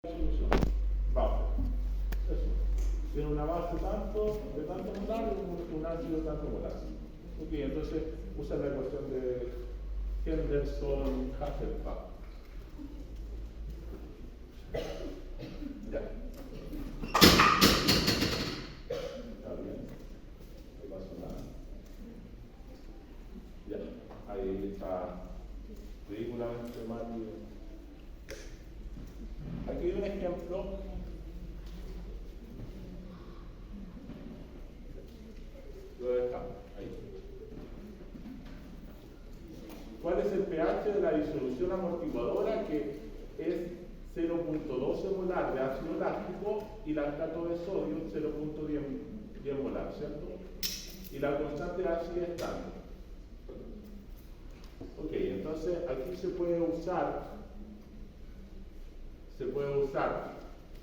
solución. Base. Eso. Tiene una base tanto de tanto molar y un ácido tanto molar. Ok, entonces usa la ecuación de Henderson-Hasselbalch. Ya. Está bien. No pasó nada. Ya. Ahí está ridículamente mal. Aquí hay un ejemplo. Lo dejamos ahí. ¿Cuál es el pH de la disolución amortiguadora? Que es 0.12 molar de ácido láctico y lactato de sodio 0.10 molar, ¿cierto? Y la constante ácida es tanto. Ok, entonces aquí se puede usar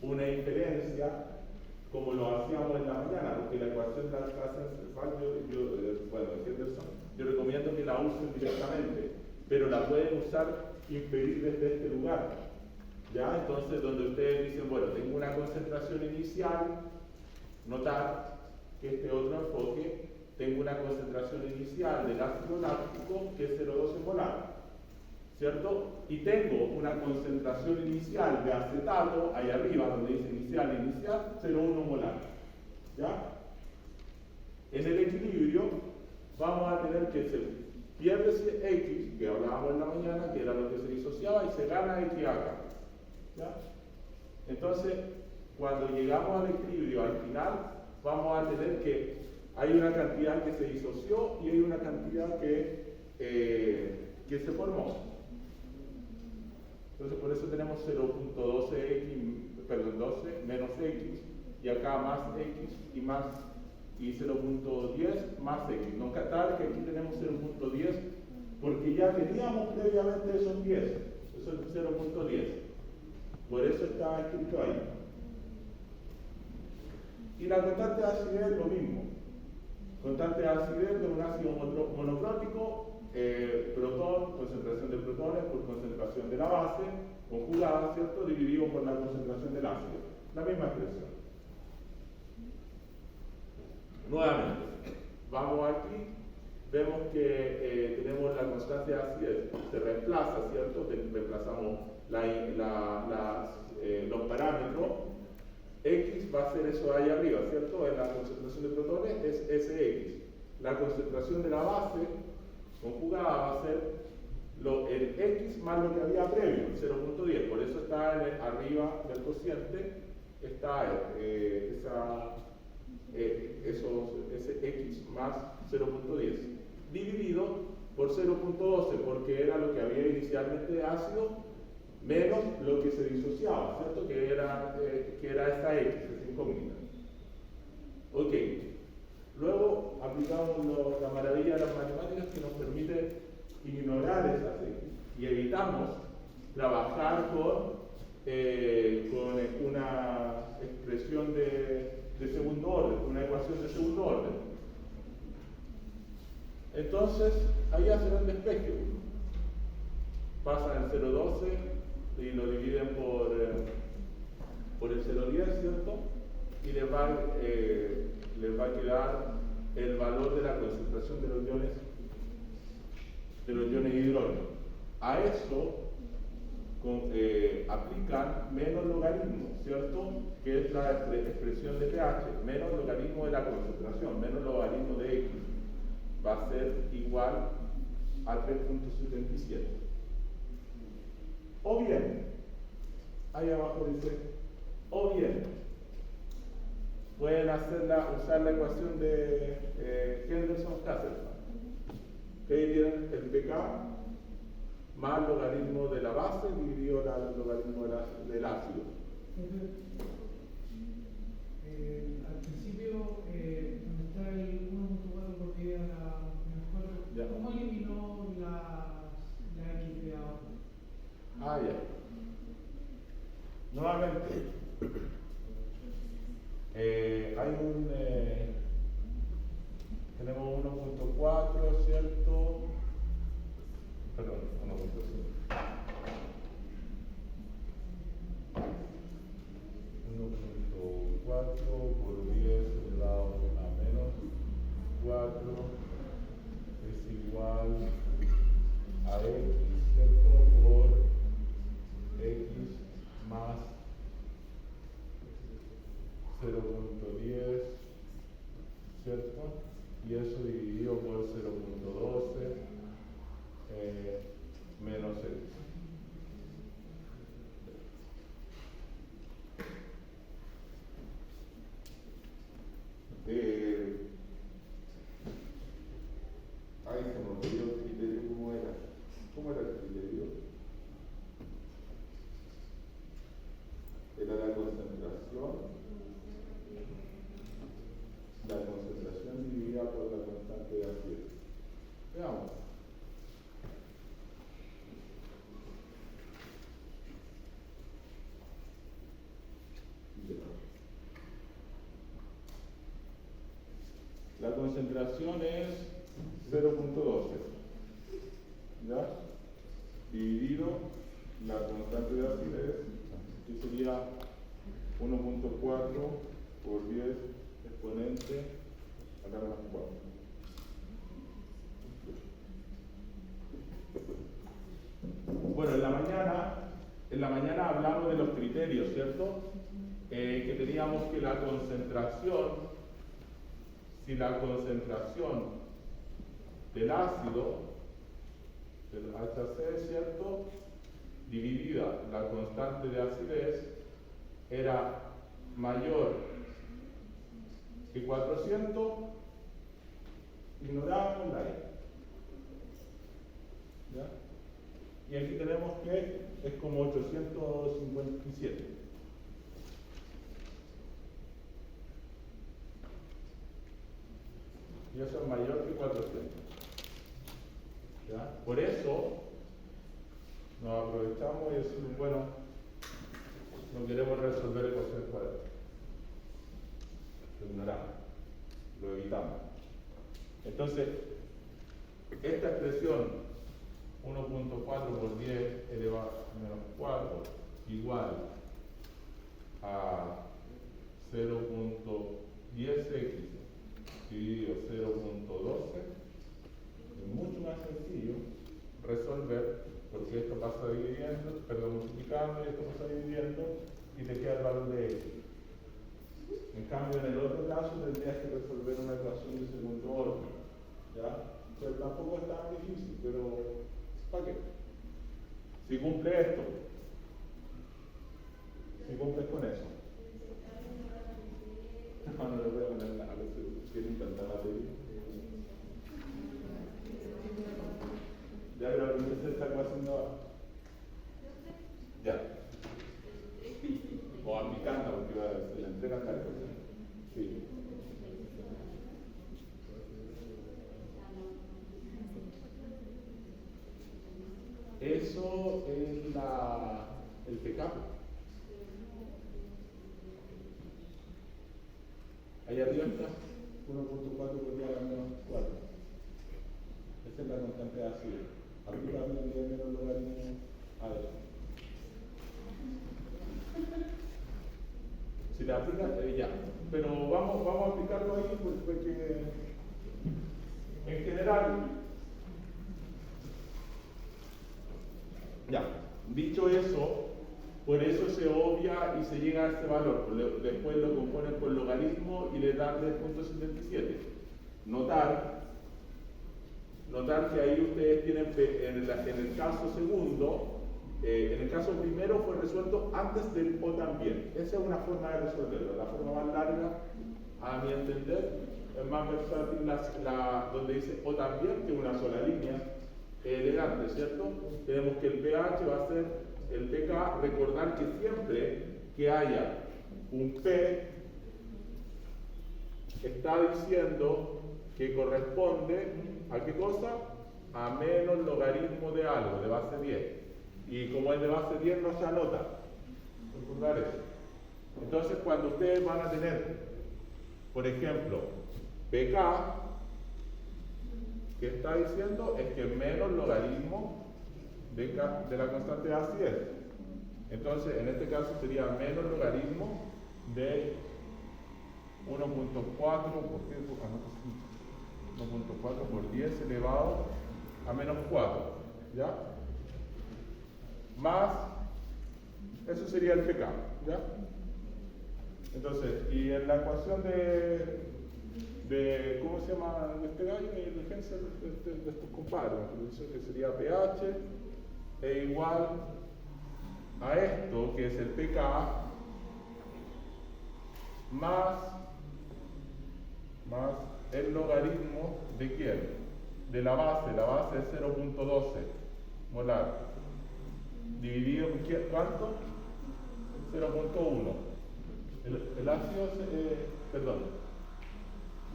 una diferencia como lo hacíamos en la mañana, porque la ecuación de la tasa yo recomiendo que la usen directamente, pero la pueden usar inferir desde este lugar. ¿Ya? Entonces, donde ustedes dicen, bueno, tengo una concentración inicial, notar que este otro enfoque, tengo una concentración inicial del ácido láctico que es 0,12 molar. ¿Cierto? Y tengo una concentración inicial de acetato, ahí arriba donde dice inicial, 0,1 molar. ¿Ya? En el equilibrio vamos a tener que se pierde ese X, que hablábamos en la mañana, que era lo que se disociaba, y se gana X acá. ¿Ya? Entonces, cuando llegamos al equilibrio al final, vamos a tener que hay una cantidad que se disoció y hay una cantidad que se formó. Entonces por eso tenemos 0.12x, perdón, 12 menos x, y acá más x y 0.10 más x. No tal que aquí tenemos 0.10 porque ya teníamos previamente esos 10, eso es 0.10. Por eso está escrito ahí. Y la constante de acidez es lo mismo. Constante de acidez de un ácido monoclórico. Protón, concentración de protones por concentración de la base, conjugada, ¿cierto? Dividido por la concentración del ácido. La misma expresión. Nuevamente, vamos aquí, vemos que tenemos la constante de acidez, se reemplaza, ¿cierto? Reemplazamos los parámetros. X va a ser eso ahí arriba, ¿cierto? En la concentración de protones es Sx. La concentración de la base conjugada va a ser el X más lo que había previo, 0.10, por eso está arriba del cociente, está ese X más 0.10, dividido por 0.12, porque era lo que había inicialmente de ácido, menos lo que se disociaba, ¿cierto? Que era esa X, esa incógnita. Ok. Luego aplicamos la maravilla de las matemáticas que nos permite ignorar esas X y evitamos trabajar con una expresión de segundo orden, una ecuación de segundo orden. Entonces, ahí hacen el despeje. Pasan el 0,12 y lo dividen por el 0,10, ¿cierto? Y les va a quedar el valor de la concentración de los iones hidrógeno. A eso aplican menos logaritmo, ¿cierto? Que es la expresión de pH, menos logaritmo de la concentración, menos logaritmo de X, va a ser igual a 3.77. O bien, ahí abajo dice, o bien, pueden usar la ecuación de Henderson-Hasselbalch, que ahí tienen el pK más logaritmo de la base dividido el logaritmo del ácido. Al principio, donde está el 1.4 porque era la mejor, ¿cómo eliminó la X de abajo? Ah, ya. Nuevamente. Tenemos 1.4, ¿cierto? Perdón, 1.5. 0.10, ¿cierto? Y eso dividido por 0.12 menos X. Ay, se me olvidó el criterio, ¿cómo era? ¿Cómo era el criterio? Era la concentración dividida por la constante de acidez. Veamos. La concentración es 0.12, ¿ya? Dividido la constante de acidez, que sería 1.4 por 10 exponente a la menos 4. Bueno, en la mañana hablamos de los criterios, ¿cierto? Que teníamos que la concentración, si la concentración del ácido, del HC, ¿cierto?, dividida la constante de acidez, era mayor que 400, ignoramos la E. ¿Ya? Y aquí tenemos que es como 857. Y eso es mayor que 400. ¿Ya? Por eso nos aprovechamos y decimos, bueno, no queremos resolver ecuaciones cuadradas. Lo ignoramos, lo evitamos. Entonces, esta expresión 1.4 por 10 elevado a menos 4 igual a 0.10x dividido 0.12 es mucho más sencillo resolver, porque esto pasa dividiendo, multiplicando, y esto pasa dividiendo y te queda el valor de x. En cambio, en el otro caso tendrías que resolver una ecuación de segundo orden, ¿ya? Pero tampoco es tan difícil, pero ¿para qué? Si cumple esto, si cumples con eso. No le voy a poner nada, quiero intentar la teoría. Ya, pero ¿qué se está haciendo ahora? Ya. O aplicando, porque se le entrega tal cosa. Sí. Eso es el pecado. Ahí arriba está 1.4 por 10 a la menos 4. Esa es la constante de acidez. Arriba también menos logaritmo a eso. Si le aplicas, ya. Pero vamos a aplicarlo ahí porque en general, ya, dicho eso, por eso se obvia y se llega a ese valor. Después lo componen por logaritmo y le dan 10.77. Notar que ahí ustedes tienen, en el caso segundo, en el caso primero fue resuelto antes del o también. Esa es una forma de resolverlo. La forma más larga, a mi entender, es más versátil donde dice o también, que es una sola línea, elegante, ¿cierto? Tenemos que el pH va a ser el pK. Recordar que siempre que haya un P, está diciendo que corresponde a qué cosa? A menos logaritmo de algo, de base 10. Y como es de base 10 no se anota. Recordar eso. Entonces cuando ustedes van a tener, por ejemplo, pK, ¿qué está diciendo? Es que menos logaritmo de la constante de acidez. Entonces en este caso sería menos logaritmo de 1.4 por 10 elevado a menos 4, ¿ya? Más, eso sería el pK, ¿ya? Entonces, y en la ecuación ¿cómo se llama este gallo? El Hensel de estos compadres, que sería pH es igual a esto, que es el pK, más el logaritmo de quién? De la base es 0.12 molar, dividido por ¿cuánto? 0.1. El ácido, perdón,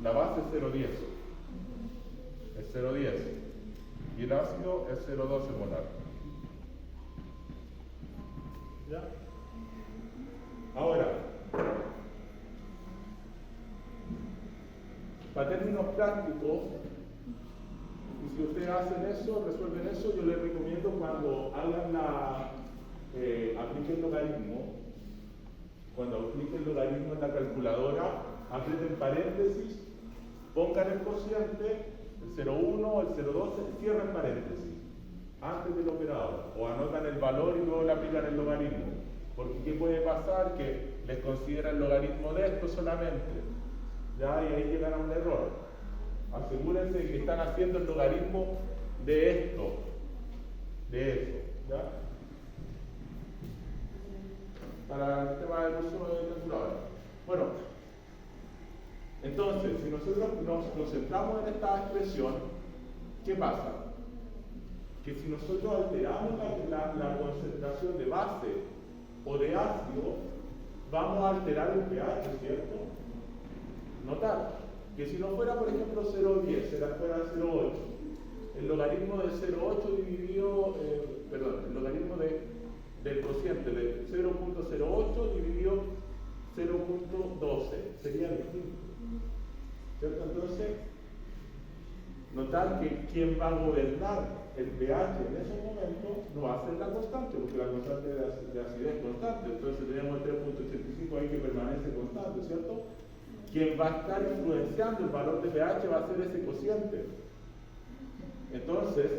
la base es 0.10, es 0.10 y el ácido es 0.12 molar. ¿Ya? Ahora, para términos prácticos, y si ustedes hacen eso, resuelven eso, yo les recomiendo cuando hagan apliquen el logaritmo, cuando apliquen el logaritmo en la calculadora, aprieten paréntesis, pongan el cociente, el 0.1, el 0.12, cierren paréntesis, antes del operador, o anotan el valor y luego le aplican el logaritmo. Porque ¿qué puede pasar? Que les considera el logaritmo de esto solamente, ¿ya? Y ahí llegan a un error. Asegúrense de que están haciendo el logaritmo de esto, de eso, ¿ya? Para el tema del uso de calculadora. Bueno, entonces, si nosotros nos concentramos en esta expresión, ¿qué pasa? Que si nosotros alteramos la concentración de base o de ácido, vamos a alterar el pH, ¿cierto? Notar que si no fuera, por ejemplo, 0.10, fuera 0.8, el logaritmo de 0.8 dividido, el logaritmo del cociente de 0.08 dividido 0.12 sería distinto, ¿cierto? Entonces, notar que quien va a gobernar el pH en ese momento no va a ser la constante, porque la constante de acidez es constante, entonces tenemos el 3.85 ahí que permanece constante, ¿cierto? Quien va a estar influenciando el valor de pH va a ser ese cociente. Entonces,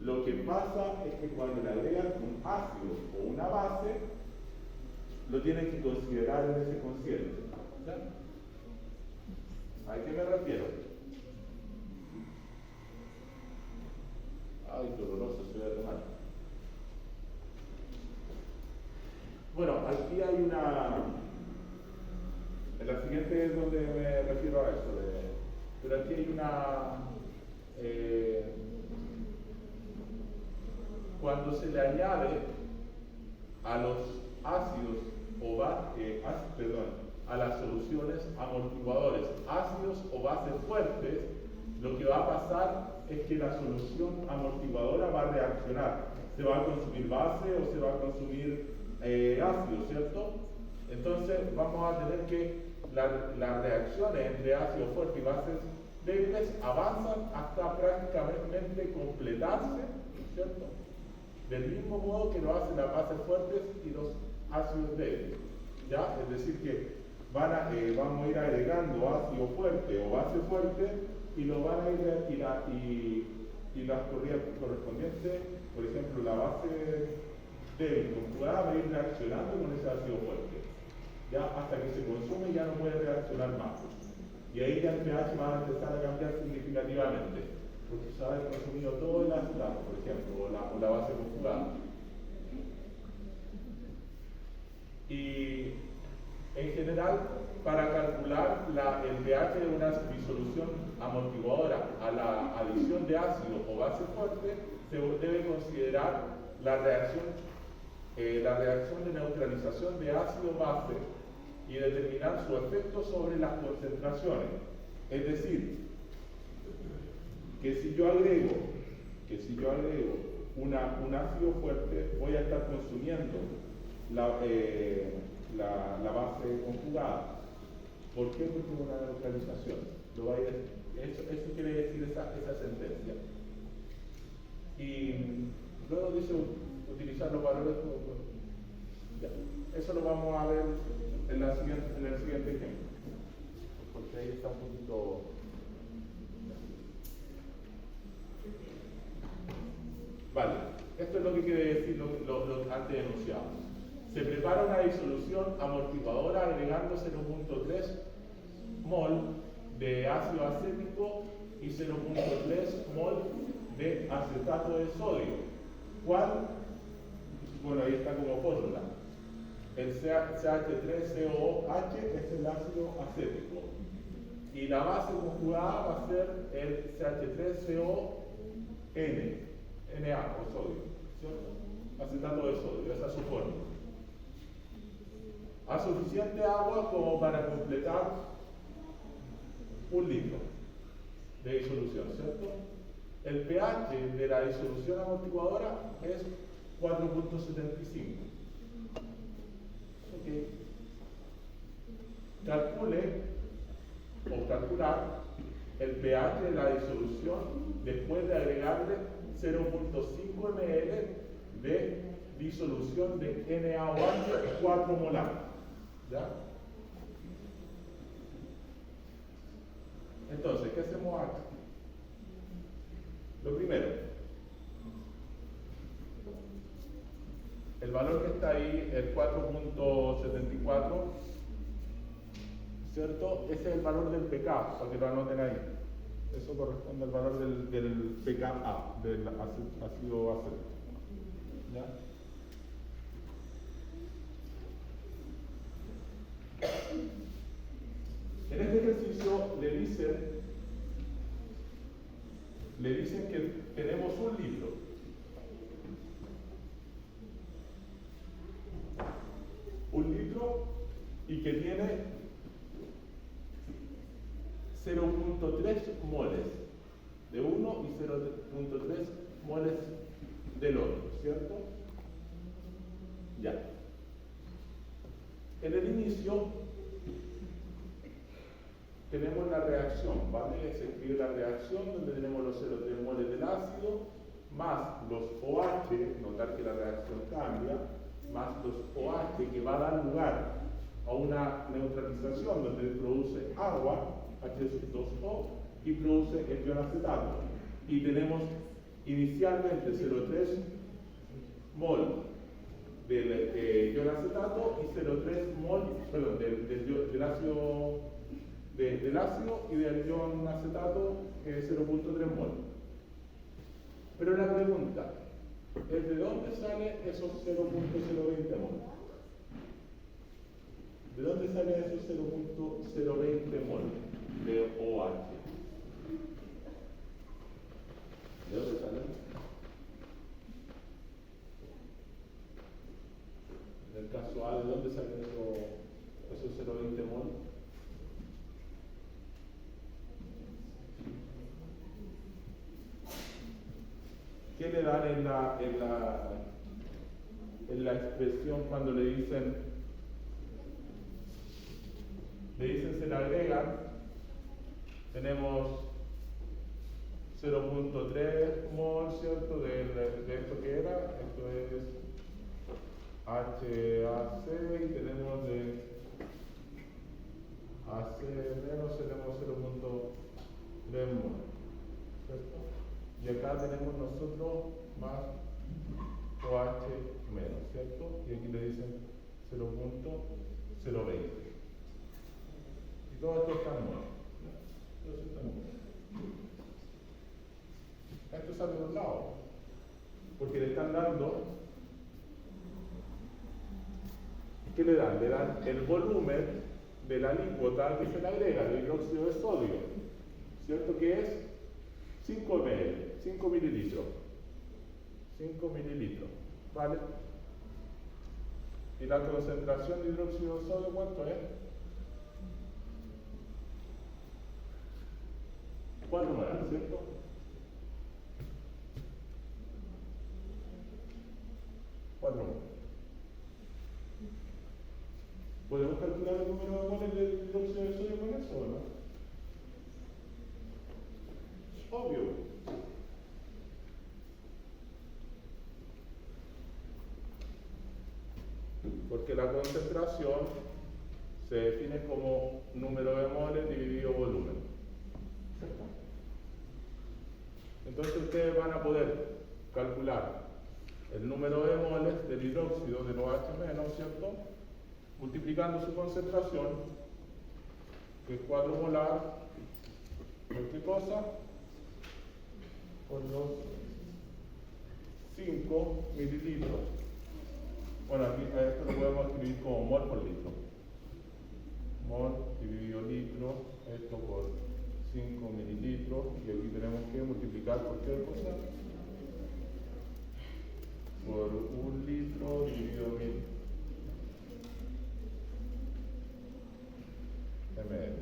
lo que pasa es que cuando le agregan un ácido o una base, lo tienen que considerar en ese cociente. ¿Ya? ¿A qué me refiero? Ay, doloroso, se ve de mal. Bueno, aquí hay una... En la siguiente es donde me refiero a eso. Pero aquí hay una... cuando se le añade a los ácidos a las soluciones amortiguadores, ácidos o bases fuertes, lo que va a pasar es que la solución amortiguadora va a reaccionar. Se va a consumir base o se va a consumir ácido, ¿cierto? Entonces vamos a tener que las reacciones entre ácido fuerte y bases débiles avanzan hasta prácticamente completarse, ¿cierto? Del mismo modo que lo hacen las bases fuertes y los ácidos débiles, ¿ya? Es decir que vamos a ir agregando ácido fuerte o base fuerte y lo van a ir y las corrientes correspondientes, por ejemplo, la base débil conjugada va a ir reaccionando con ese ácido fuerte, ya hasta que se consume y ya no puede reaccionar más. Y ahí ya el pH va a empezar a cambiar significativamente, porque se ha consumido todo el acetato, por ejemplo, o la base conjugada. Y en general, para calcular el pH de una disolución amortiguadora a la adición de ácido o base fuerte, se debe considerar la reacción de neutralización de ácido-base y determinar su efecto sobre las concentraciones. Es decir, que si yo agrego un ácido fuerte, voy a estar consumiendo la base conjugada. ¿Por qué? Porque es una neutralización. Eso quiere decir esa sentencia. Y luego dice utilizar los valores. Ya. Eso lo vamos a ver en el siguiente ejemplo. Porque ahí está un poquito. Vale, esto es lo que quiere decir lo antes enunciado. Se prepara una disolución amortiguadora agregando 0.3 mol de ácido acético y 0.3 mol de acetato de sodio. ¿Cuál? Bueno, ahí está como fórmula. El CH3COOH es el ácido acético. Y la base conjugada va a ser el CH3CON, Na o sodio, ¿cierto? Acetato de sodio, esa es su fórmula. A suficiente agua como para completar 1 litro de disolución, ¿cierto? El pH de la disolución amortiguadora es 4.75. Okay. Calcule o calcular el pH de la disolución después de agregarle 0.5 ml de disolución de NaOH 4 molar. ¿Ya? Entonces, ¿qué hacemos acá? Lo primero, el valor que está ahí, el 4.74, ¿cierto? Ese es el valor del pK, para que lo anoten ahí. Eso corresponde al valor del pKa, del ácido acético. ¿Ya? En este ejercicio le dicen que tenemos 1 litro. Un litro y que tiene 0.3 moles de uno y 0.3 moles del otro, ¿cierto? Ya. En el inicio tenemos la reacción, ¿vale? Se escribe la reacción donde tenemos los 0,3 moles del ácido más los OH, notar que la reacción cambia, más los OH que va a dar lugar a una neutralización donde produce agua, H2O, y produce el ion acetato. Y tenemos inicialmente 0,3 mol del ion acetato y 0,3 mol, perdón, del ácido y del ion acetato 0.3 mol. Pero la pregunta es: ¿de dónde salen esos 0.020 mol? ¿De dónde salen esos 0.020 mol de OH? ¿De dónde salen? En el caso A, ¿de dónde salen esos 0.20 mol? ¿Qué le dan en la expresión cuando le dicen se le agregan? Tenemos 0.3 mol, ¿cierto? De esto que era, esto es HAC, y tenemos de AC menos, tenemos 0.3 mol, ¿cierto? Y acá tenemos nosotros más OH menos, ¿cierto? Y aquí le dicen 0.020. Y todo esto está en mol. Todo esto está en mol. Esto sale de un lado, porque le están dando, ¿qué le dan? Le dan el volumen de la alícuota que se le agrega, el hidróxido de sodio, ¿cierto? Que es 5 ml, 5 mililitros. 5 mililitros, ¿vale? ¿Y la concentración de hidróxido de sodio cuánto es? 4 molar, ¿cierto? 4 molar. ¿Podemos calcular el número de moles de hidróxido de sodio con eso o no? Obvio. Porque la concentración se define como número de moles dividido volumen. Entonces ustedes van a poder calcular el número de moles del hidróxido de los H-, ¿cierto? Multiplicando su concentración, que es 4 molar, ¿por qué cosa? Por los 5 mililitros. Bueno, aquí a esto lo podemos escribir como mol por litro. Mol dividido litro, esto por 5 mililitros, y aquí tenemos que multiplicar por qué cosa? Por 1 litro dividido 1000 ml.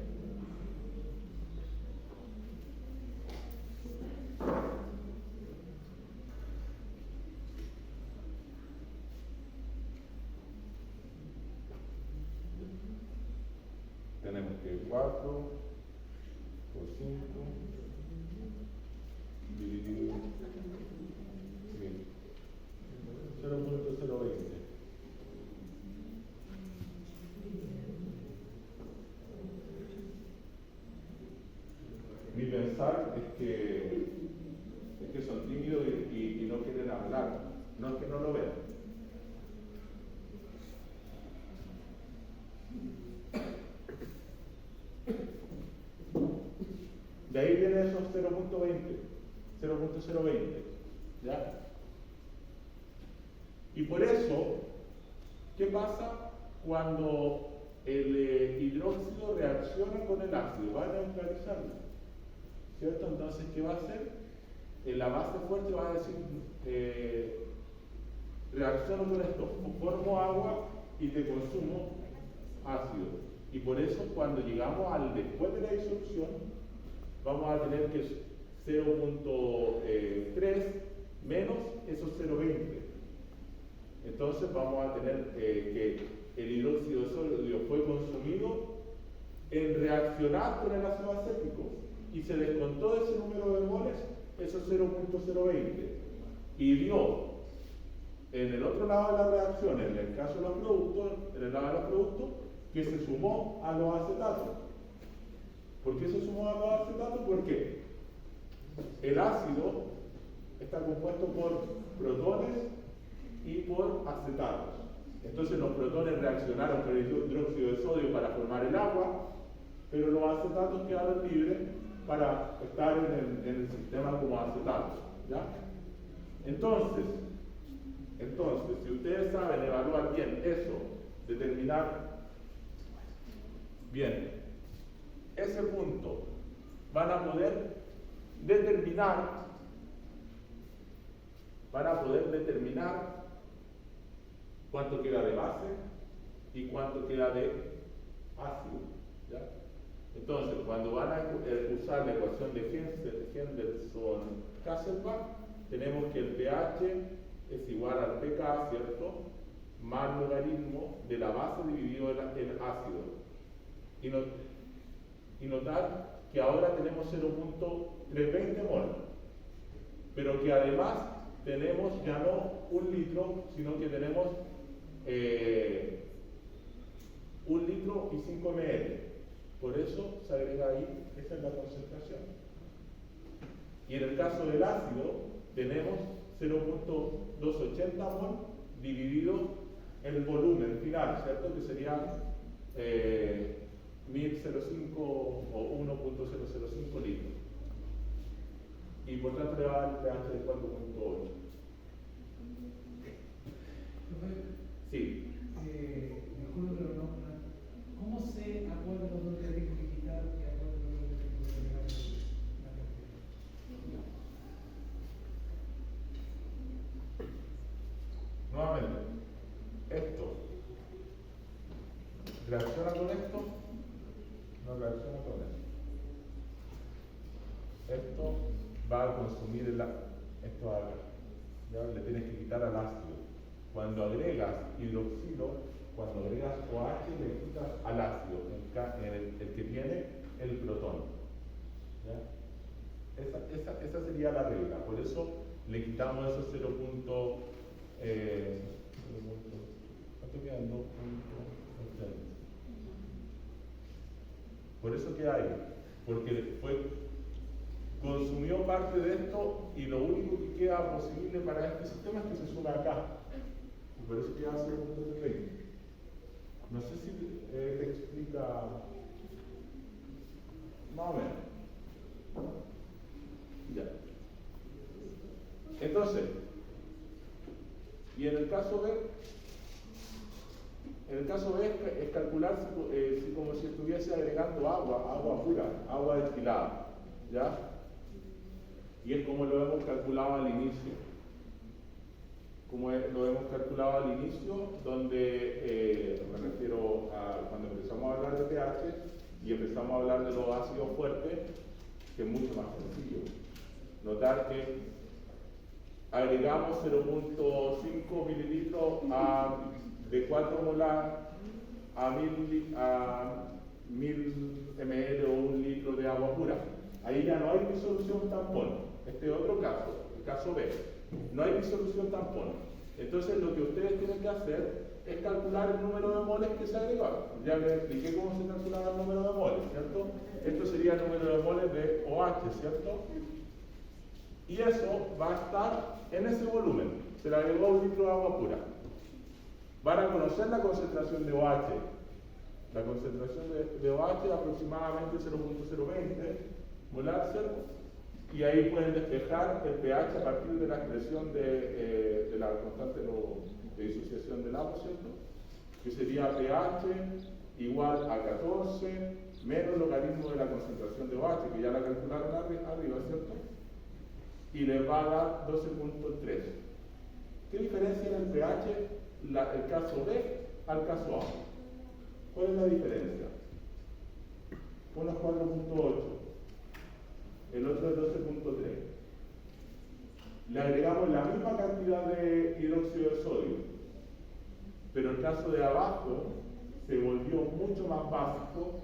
Tenemos que 4 por 5 dividido 1000. 0.020. Mi pensar es que son tímidos y no quieren hablar, no es que no lo vean. De ahí viene esos 0.020, ¿ya? Y por eso, ¿qué pasa cuando el hidróxido reacciona con el ácido? Va a neutralizarlo, ¿cierto? Entonces, ¿qué va a hacer? La base fuerte va a decir, reacciono con esto, formo agua y te consumo ácido. Y por eso, cuando llegamos al después de la disolución, vamos a tener que 0.3 menos esos 0.20. Entonces vamos a tener que el hidróxido de sodio fue consumido en reaccionar con el ácido acético y se descontó de ese número de moles esos 0.020 y dio en el otro lado de la reacción, en el caso de los productos, en el lado de los productos, que se sumó a los acetatos. ¿Por qué se sumó a los acetatos? Porque el ácido está compuesto por protones y por acetatos. Entonces los protones reaccionaron con el hidróxido de sodio para formar el agua, pero los acetatos quedaron libres para estar en el sistema como acetatos, ¿ya? Entonces, si ustedes saben evaluar bien eso, determinar bien ese punto, van a poder determinar cuánto queda de base y cuánto queda de ácido, ¿ya? Entonces, cuando van a usar la ecuación de Henderson-Hasselbalch, tenemos que el pH es igual al pK, ¿cierto? Más logaritmo de la base dividido el ácido. Y notar que ahora tenemos 0.320 mol, pero que además tenemos ya no 1 litro, sino que tenemos 1 litro y 5 ml. Por eso se agrega ahí, esa es la concentración. Y en el caso del ácido, tenemos 0.280 mol dividido el volumen final, ¿cierto? Que sería 1005 o 1.005 litros. Y por tanto le va a dar el pH de 4.8. Sí. Disculpe, pero no. ¿Cómo sé a cuál de los dos le tengo que quitar y a cuál de los dos le tengo que agregar la cantidad? Nuevamente, esto reacciona con esto, no reacciona con esto. Esto va a consumir esto acá, ¿ya? Le tienes que quitar al ácido. Cuando agregas hidroxilo, cuando agregas OH, le quitas al ácido, el que tiene el protón, ¿ya? Esa sería la regla. Por eso le quitamos esos 0. ¿Cuánto quedan? 2.80. Por eso queda ahí, porque fue consumió parte de esto y lo único que queda posible para este sistema es que se sume acá. Y por eso queda 0.30. No sé si te explica más o menos. Ya. Entonces, y en el caso B es calcular si como si estuviese agregando agua pura, agua destilada, ¿ya? Y es como lo hemos calculado al inicio. Lo hemos calculado al inicio, donde me refiero a cuando empezamos a hablar de pH y empezamos a hablar de los ácidos fuertes, que es mucho más sencillo. Notar que agregamos 0.5 mililitros de 4 molar a 1000 ml o 1 litro de agua pura. Ahí ya no hay disolución tampón. Este es otro caso, el caso B. No hay disolución tampón. Entonces lo que ustedes tienen que hacer es calcular el número de moles que se agregó. Ya les expliqué cómo se calculaba el número de moles, ¿cierto? Esto sería el número de moles de OH, ¿cierto? Y eso va a estar en ese volumen. Se le agregó 1 litro de agua pura. Van a conocer la concentración de OH. La concentración de OH es aproximadamente 0.020 molar, ¿cierto? Y ahí pueden despejar el pH a partir de la expresión de la constante de disociación del agua, ¿cierto? Que sería pH igual a 14 menos logaritmo de la concentración de OH, que ya la calcularon arriba, ¿cierto? Y les va a dar 12.3. ¿Qué diferencia en el pH el caso B al caso A? ¿Cuál es la diferencia? Uno es 4.8, el otro es 12.3. Le agregamos la misma cantidad de hidróxido de sodio, pero el caso de abajo se volvió mucho más básico,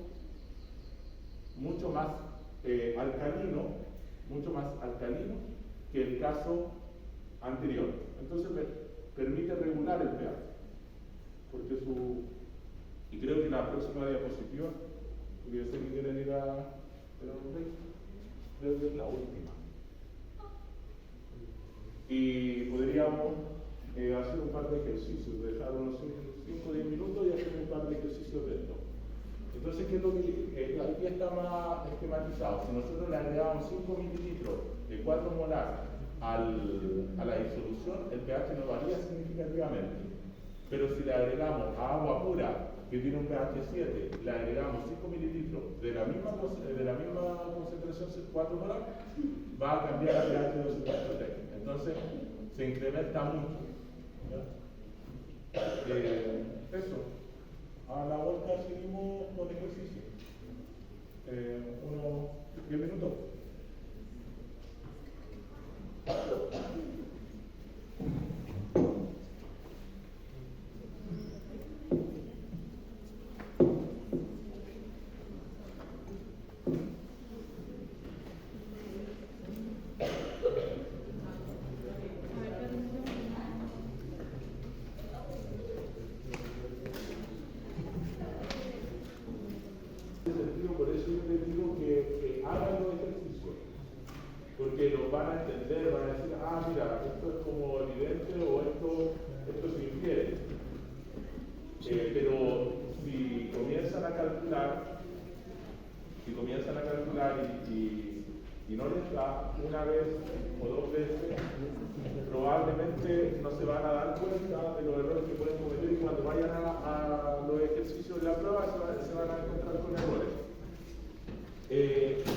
mucho más alcalino que el caso anterior. Entonces permite regular el pH, porque y creo que la próxima diapositiva, porque yo sé que quieren ir creo que es la última. Y podríamos hacer un par de ejercicios, dejar unos 5 o 10 minutos y hacer un par de ejercicios de esto. Entonces, ¿qué es lo que aquí está más esquematizado? Si nosotros le agregamos 5 mililitros de 4 molar a la disolución, el pH no varía significativamente. Pero si le agregamos a agua pura, que tiene un pH 7, le agregamos 5 mililitros de la misma concentración 4 molar, va a cambiar a pH 12.3. Entonces, se incrementa mucho. Eso. A la vuelta seguimos con ejercicio. Unos 10 minutos. Por eso yo les digo que hagan los ejercicios, porque los van a entender, van a decir, mira, esto es como evidente o esto se infiere. Pero si comienzan a calcular y no les da una vez o dos veces, probablemente no se van a dar cuenta de los errores que pueden cometer y cuando vayan a los ejercicios de la prueba se van a encontrar con errores.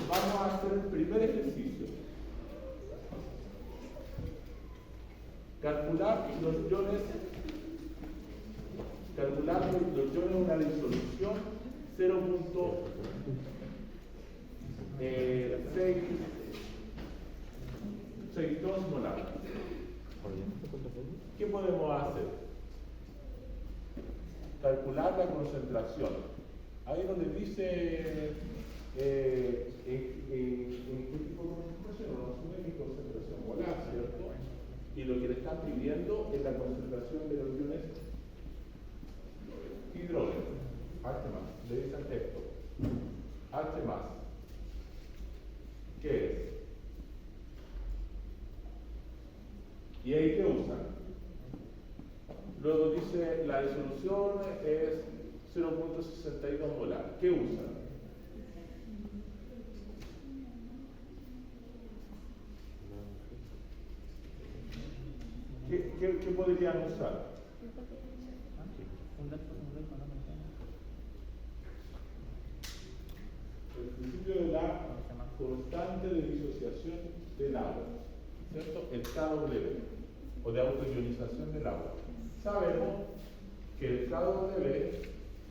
Vamos a hacer el primer ejercicio. Calcular los iones de una disolución 0.62 molar. ¿Qué podemos hacer? Calcular la concentración. Ahí donde dice en qué tipo de concentración, no asume mi concentración molar, ¿cierto? Y lo que le están pidiendo es la concentración de los iones hidrógeno, H+, le dice al texto, H+, ¿qué es? dice la disolución es 0.62 molar. ¿Qué usan? ¿Qué podrían usar? El principio de la constante de disociación del agua, ¿cierto? El KW, o de autoionización del agua. Sabemos que el KW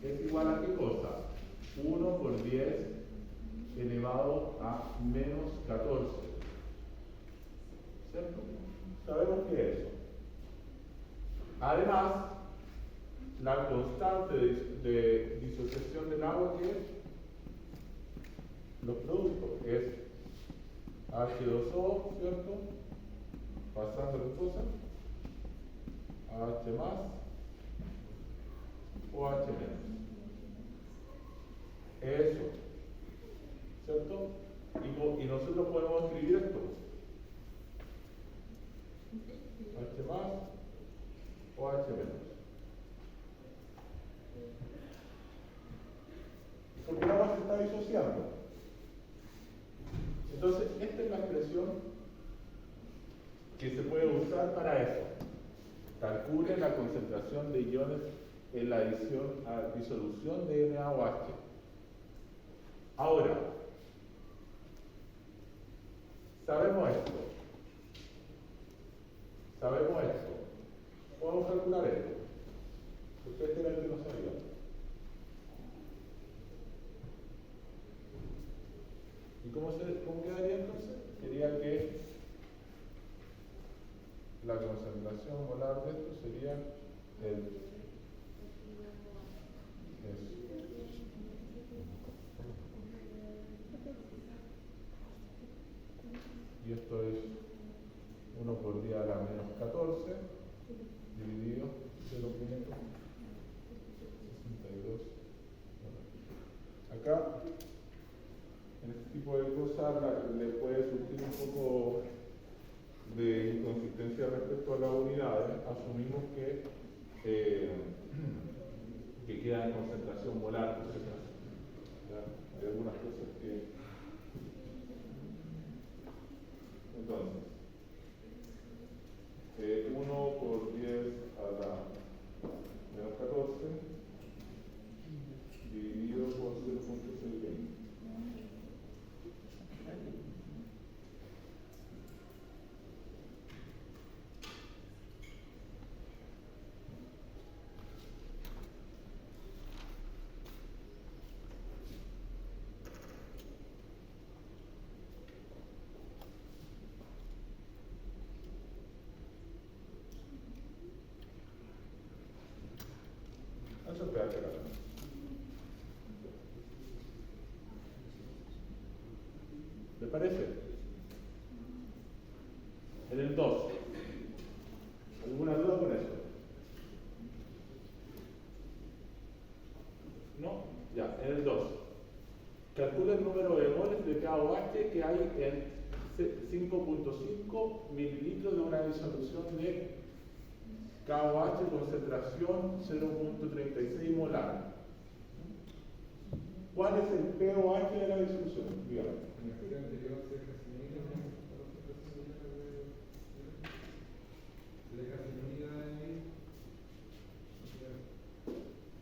es igual a ¿qué cosa? 1 por 10 elevado a menos 14. ¿Cierto? Sabemos que es eso. Además, la constante de disociación del agua, que es los productos, es H2O, ¿cierto? Pasando las cosas, H más o H menos. Eso, ¿cierto? Y nosotros podemos escribir esto. H más o H menos. Porque el agua se está disociando. Entonces, esta es la expresión que se puede usar para eso. Calcule la concentración de iones en la disolución de NaOH. Ahora, sabemos esto. Podemos calcular esto. Porque este era el que no sabía. ¿Y cómo quedaría entonces? Sería que la concentración molar de esto sería eso. Y esto es 1 por 10 a la menos 14 dividido 0.62. Acá, en este tipo de cosas, le puede surgir un poco de inconsistencia respecto a las unidades. Asumimos que queda en concentración molar, etc. Hay algunas cosas que... Entonces, 1 por 10 a la menos 14 dividido por 0.620. Eso es peor que la otra. ¿Le parece? En el 2. ¿Alguna duda con eso? ¿No? Ya, en el 2. Calcula el número de moles de KOH que hay en 5.5 mililitros de una disolución de KOH concentración 0.36 molar. ¿Cuál es el pOH de la disolución? Dígame.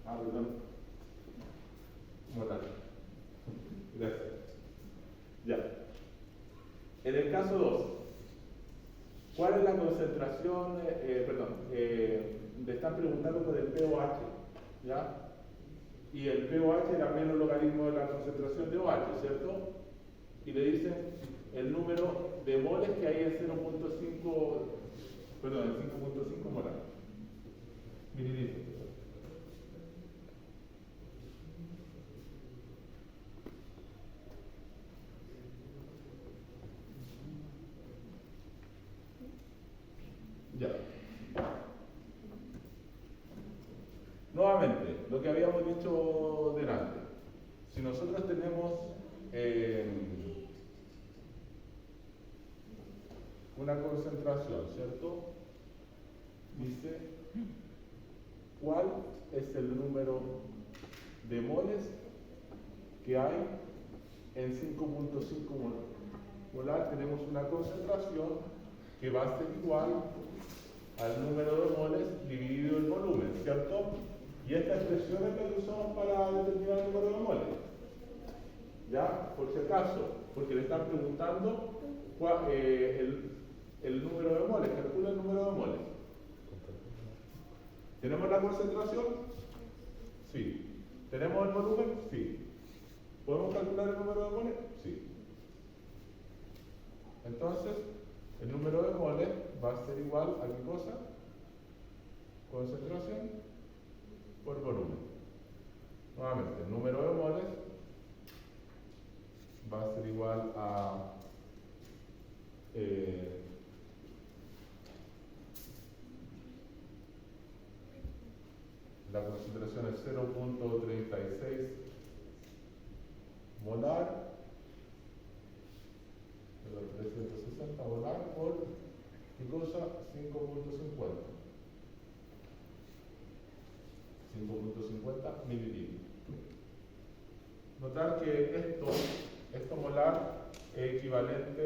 Perdón. Molar. Gracias. Ya. En el caso 2, ¿cuál es la concentración? Le están preguntando por el pOH, ¿ya? Y el pOH era menos logaritmo de la concentración de OH, ¿cierto? Y le dicen el número de moles que hay en 5.5 molar. Mililitros. Ya. Nuevamente, lo que habíamos dicho delante. Si nosotros tenemos una concentración, ¿cierto? Dice cuál es el número de moles que hay en 5.5 molar. Tenemos una concentración que va a ser igual al número de moles dividido el volumen, ¿cierto? Y esta expresión es la que usamos para determinar el número de moles. ¿Ya? Por si acaso, porque le están preguntando el número de moles, calcula el número de moles. ¿Tenemos la concentración? Sí. ¿Tenemos el volumen? Sí. ¿Podemos calcular el número de moles? Sí. Entonces, el número de moles va a ser igual a ¿qué cosa? Concentración por volumen. Nuevamente, el número de moles va a ser igual a la concentración es 0.36 molar, 360 molar por ¿qué cosa? 5.50 mililitros. Notar que esto molar es equivalente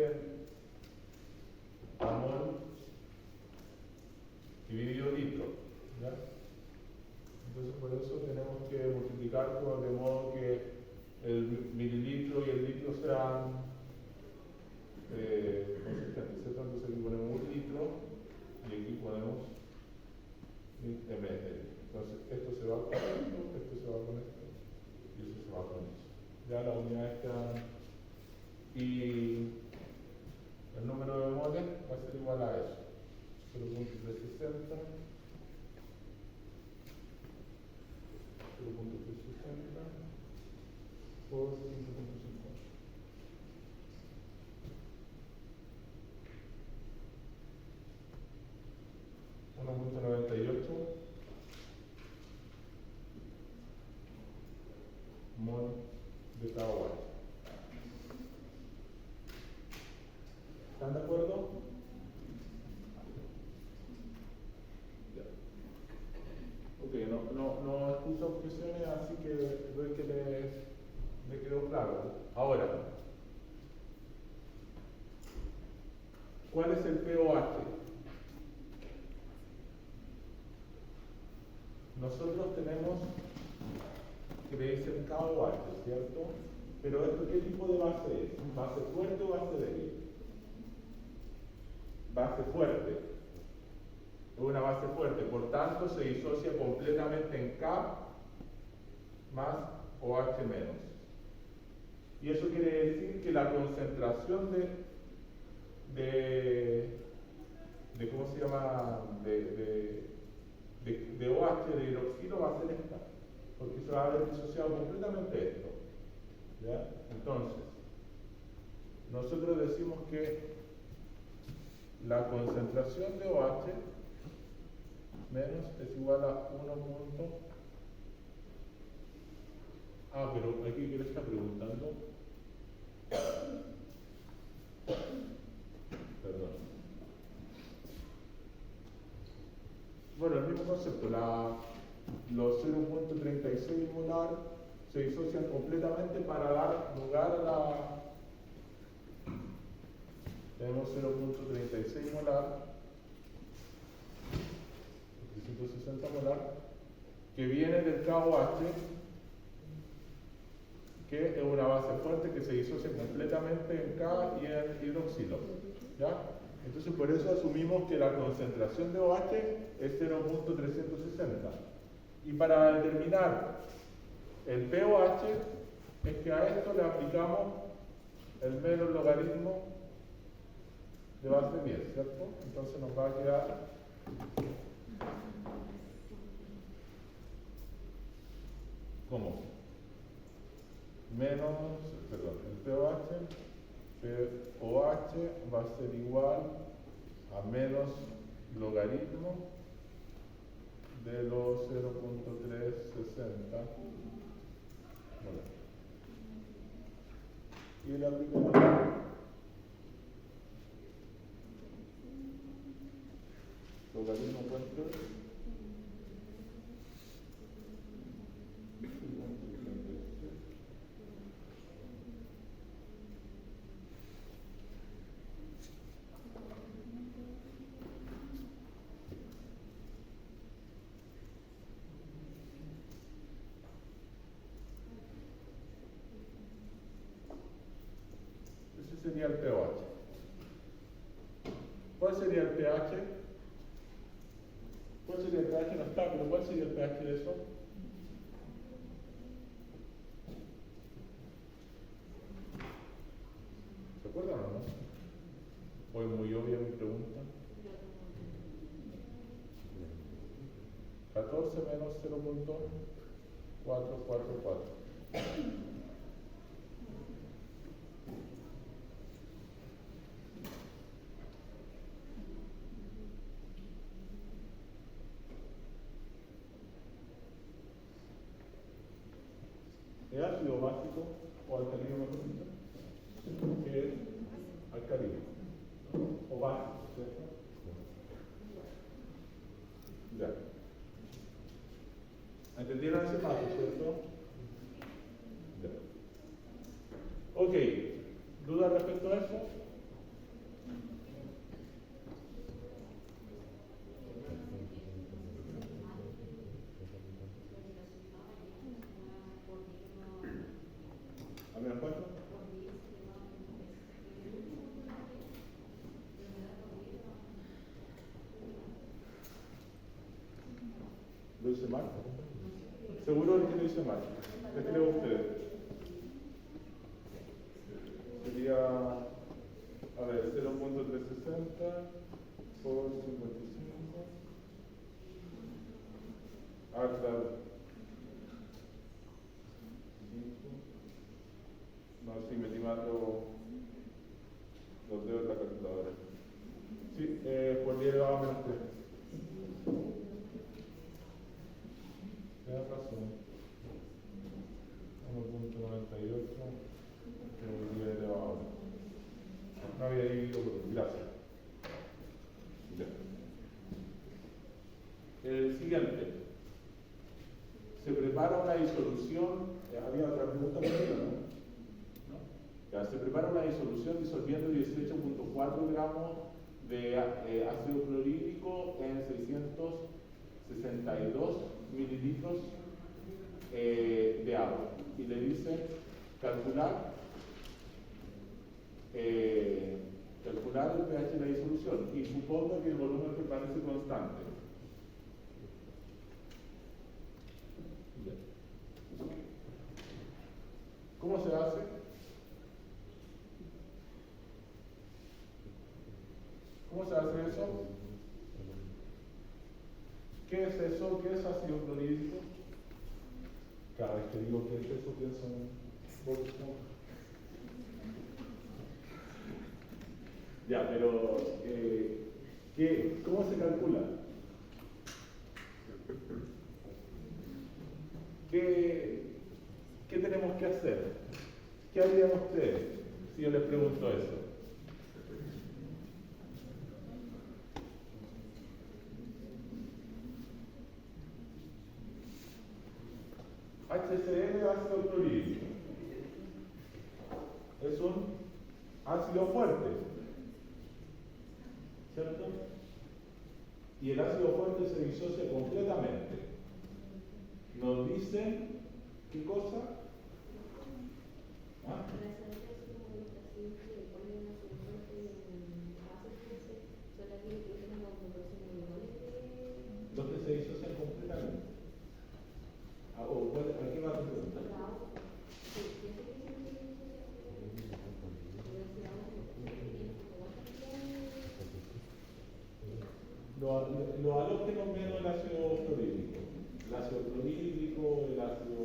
a mol dividido litro, ¿ya? Entonces por eso tenemos que multiplicar de modo que el mililitro y el litro sean consistentes, ¿cierto? Entonces aquí ponemos 1 litro y aquí ponemos ml. Entonces esto se va con esto se va con esto y eso se va con eso. Ya la unidad está y el número de moles va a ser igual a eso. 0.360 por 5.50. 1.98 mol de cada watt. ¿Están de acuerdo? Ya. Ok, no escucho objeciones, así que veo que le quedó claro. Ahora, ¿cuál es el pOH? Nosotros tenemos que le dicen KOH, ¿cierto? Pero ¿esto qué tipo de base es? ¿Base fuerte o base débil? Base fuerte. Es una base fuerte, por tanto se disocia completamente en K más OH menos. Y eso quiere decir que la concentración de ¿cómo se llama? De OH de hidroxilo va a ser esta, porque se va a haber disociado completamente esto. ¿Ya? Entonces, nosotros decimos que la concentración de OH menos es igual a 1. Pero aquí que le está preguntando. Perdón. Bueno, el mismo concepto, los 0.36 molar se disocian completamente para dar lugar a la... Tenemos 0.36 molar, 360 molar, que viene del KOH, que es una base fuerte que se disocia completamente en K y en hidroxilo. ¿Ya? Entonces por eso asumimos que la concentración de OH es 0.360. Y para determinar el pOH es que a esto le aplicamos el menos logaritmo de base 10, ¿cierto? Entonces nos va a quedar como menos, perdón, el pOH va a ser igual a menos logaritmo de los 0.360. Y le aplicamos logaritmo cuánto es sería el pH. ¿Cuál sería el pH? ¿Cuál sería el pH? No está, pero ¿cuál sería el pH de eso? ¿Se acuerdan o no? ¿O es muy obvia mi pregunta? 14 menos 0.444. ¿Es ácido básico o alcalino, mejor dicho? ¿Qué es? Alcalino. O básico, ¿cierto? Ya. ¿Entendieron ese paso, cierto? Ya. Ok. ¿Dudas respecto a eso? ¿A mí me acuerdo? ¿Lo hice mal? ¿Seguro que lo hice mal? ¿Qué creen ustedes? Sería, a ver, 0.360 por 55. Ah, claro. No, sí, metí mal los dedos de la calculadora. Sí, por 10 elevado a menos 3. Tienes razón. 1.98 por 10 elevado a 1. No había ido, gracias. Ya. El siguiente. Se prepara una disolución. Había otra pregunta por ahí, ¿no? Ya, se prepara una disolución disolviendo 18.4 gramos de ácido clorhídrico en 662 mililitros de agua. Y le dice calcular el pH de la disolución y suponga que el volumen permanece constante. ¿Cómo se hace? ¿Cómo se hace eso? ¿Qué es eso? ¿Qué es ácido clorhídrico? Cada vez que digo qué es eso, pienso en Bob. Ya, pero ¿cómo se calcula? ¿Qué tenemos que hacer? ¿Qué harían ustedes si yo les pregunto eso? HCl, ácido clorhídrico, es un ácido fuerte, ¿cierto? Y el ácido fuerte se disocia completamente. Nos dice, ¿qué cosa? ¿Ah? Los que se disocian completamente. ¿A qué va a preguntar? Los halógenos menos el ácido clorhídrico. El ácido clorhídrico, el ácido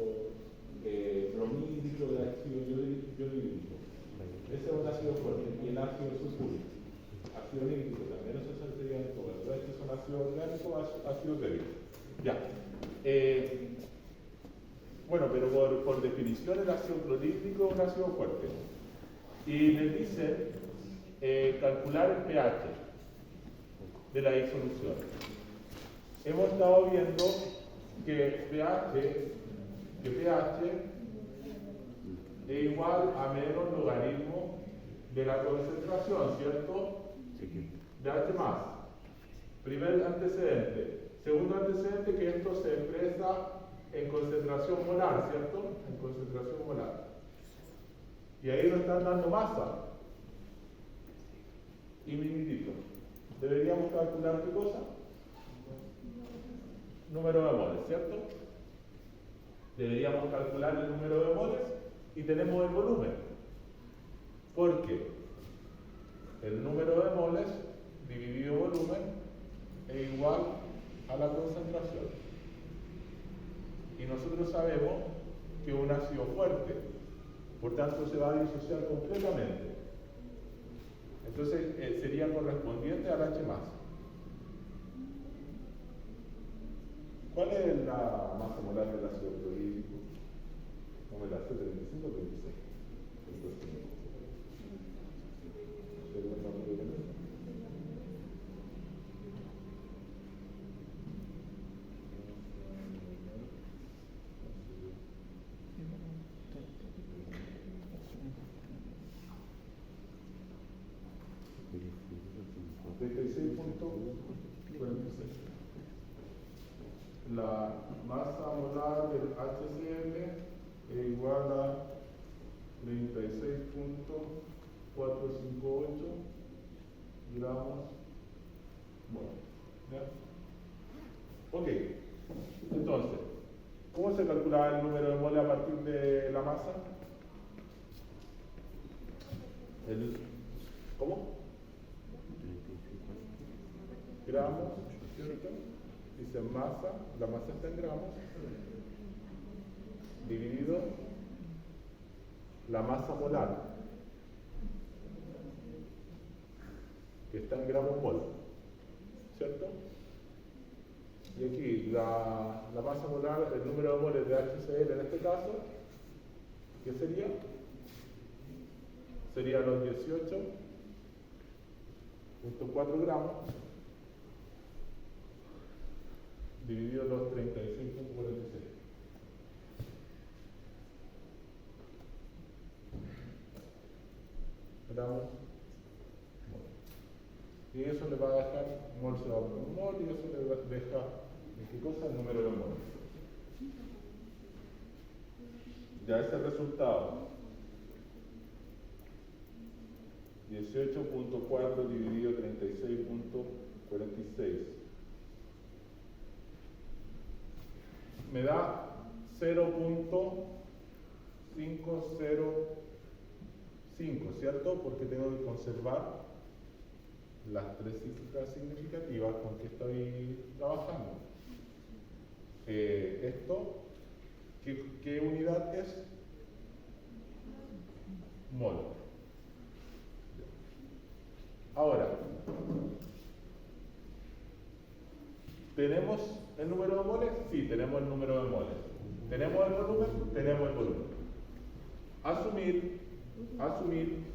bromídrico, el ácido iodídrico. Ese es un ácido fuerte. Y el ácido sulfúrico. Ácido nítrico también, eso sería en todo. Estos son ácidos orgánicos, ácidos débiles. Ya. Bueno, pero por definición el ácido clorhídrico es un ácido fuerte. Y les dice calcular el pH de la disolución. Hemos estado viendo que pH es igual a menos logaritmo de la concentración, ¿cierto? De H más. Primer antecedente. Segundo antecedente, que esto se expresa en concentración molar, ¿cierto? En concentración molar. Y ahí nos están dando masa. y minitito. Deberíamos calcular qué cosa? Número de moles, ¿cierto? Deberíamos calcular el número de moles y tenemos el volumen. ¿Por qué? El número de moles dividido volumen es igual a la concentración. Y nosotros sabemos que un ácido fuerte, por tanto se va a disociar completamente. Entonces sería correspondiente al H más. ¿Cuál es la masa molar del ácido clorhídrico? ¿Cómo me la hace? 35 o 36. La masa molar del HCl es igual a 36.458 gramos. Bueno, ¿ya? Ok, entonces, ¿cómo se calcula el número de moles a partir de la masa? ¿Cómo? Gramos, ¿cierto? Dice masa, la masa está en gramos, dividido la masa molar, que está en gramos mol, ¿cierto? Y aquí la masa molar, el número de moles de HCl en este caso, ¿qué sería? Sería los 18.4 gramos dividido los 36.46. Gramos mol. Y eso le va a dejar mol se va por mol y eso le deja ¿qué cosa? El número de moles. Ya ese resultado 18.4 dividido 36.46 me da 0.505, ¿cierto? Porque tengo que conservar las tres cifras significativas con que estoy trabajando. Esto, ¿qué unidad es? Mol. Ahora, ¿tenemos el número de moles? Sí, tenemos el número de moles. ¿Tenemos el volumen? Tenemos el volumen. Asumir, asumir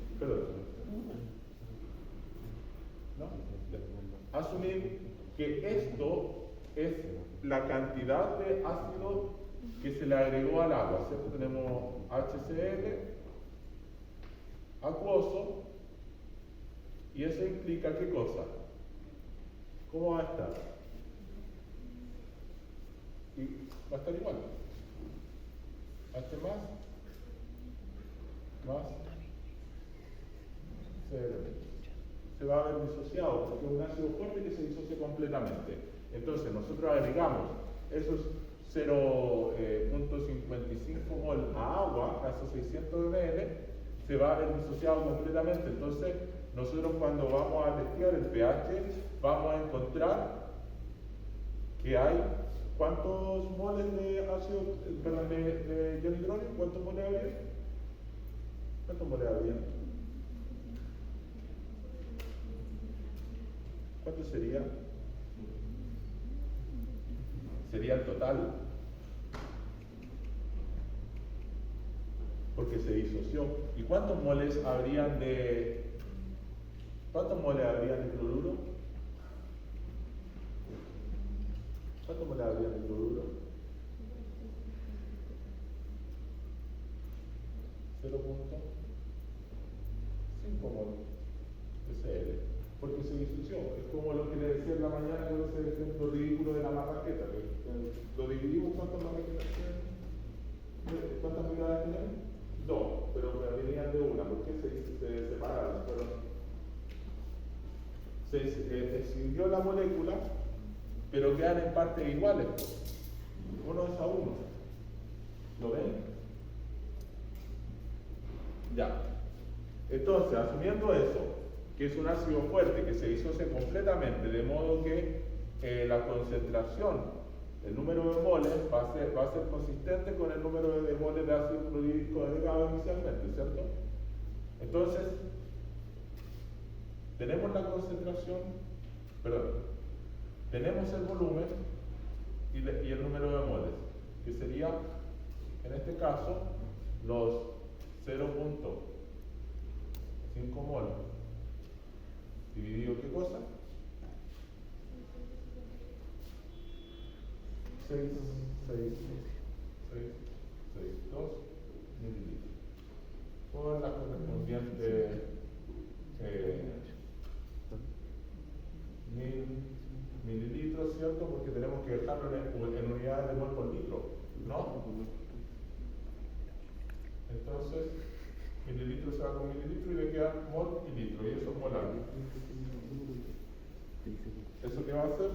que esto es la cantidad de ácido que se le agregó al agua, ¿cierto? Tenemos HCl acuoso y eso implica ¿qué cosa? ¿Cómo va a estar? Y va a estar igual. H más cero. Se va a ver disociado porque es un ácido fuerte que se disocia completamente. Entonces nosotros agregamos esos 0.55 mol a agua, a esos 600 ml, se va a ver disociado completamente. Entonces nosotros cuando vamos a testear el pH vamos a encontrar que hay ¿cuántos moles de ácido, perdón, de ion hidrógeno? ¿Cuántos moles había? ¿Cuántos moles había? ¿Cuánto sería? Sería el total. Porque se disoció. ¿Y cuántos moles habrían de cloruro? ¿Cuántos moles habrían de cloruro? 0.5 moles de Cl. Porque se disoció. Es como lo que le decía en la mañana con ese ejemplo ridículo de la marraqueta. Lo dividimos, ¿cuántas marraquetas tienen? ¿Cuántas unidades tienen? 2, pero venían de una. ¿Por qué se separaron? se escindió la molécula, pero quedan en partes iguales, unos a uno. ¿Lo ven? Ya. Entonces, asumiendo eso, que es un ácido fuerte que se disocia completamente, de modo que la concentración, el número de moles va a ser consistente con el número de moles de ácido clorhídrico agregado inicialmente, ¿cierto? Entonces, tenemos la concentración, tenemos el volumen y el número de moles, que sería, en este caso, los 0.5 moles dividido, ¿qué cosa? 6,2 mililitros por la correspondiente 1000 mililitros, ¿cierto? Porque tenemos que dejarlo en unidades de mol por litro, ¿no? Entonces, mililitro se va con mililitro y le queda mol y litro, y eso es molar. ¿Eso qué va a hacer?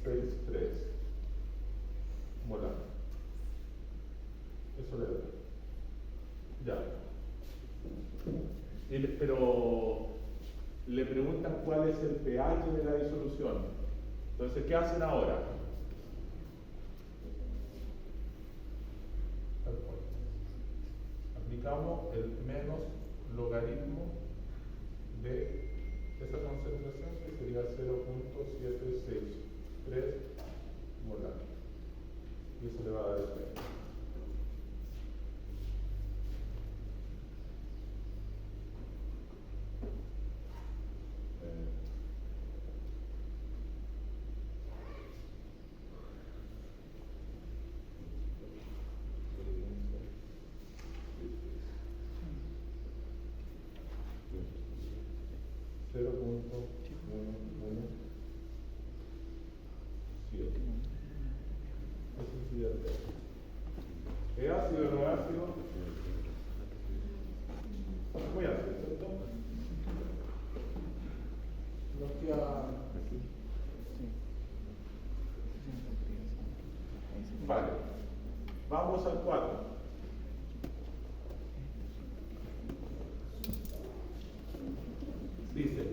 .763 molar. Eso le da. Ya. Pero le preguntan cuál es el pH de la disolución. Entonces, ¿qué hacen ahora? Aplicamos el menos logaritmo de esa concentración, que sería 0.763 molar. Y eso le va a dar el pH. ¿Es ácido o no es ácido? Muy ácido, ¿cierto? Nos queda... Vale. Vamos al 4. Dice,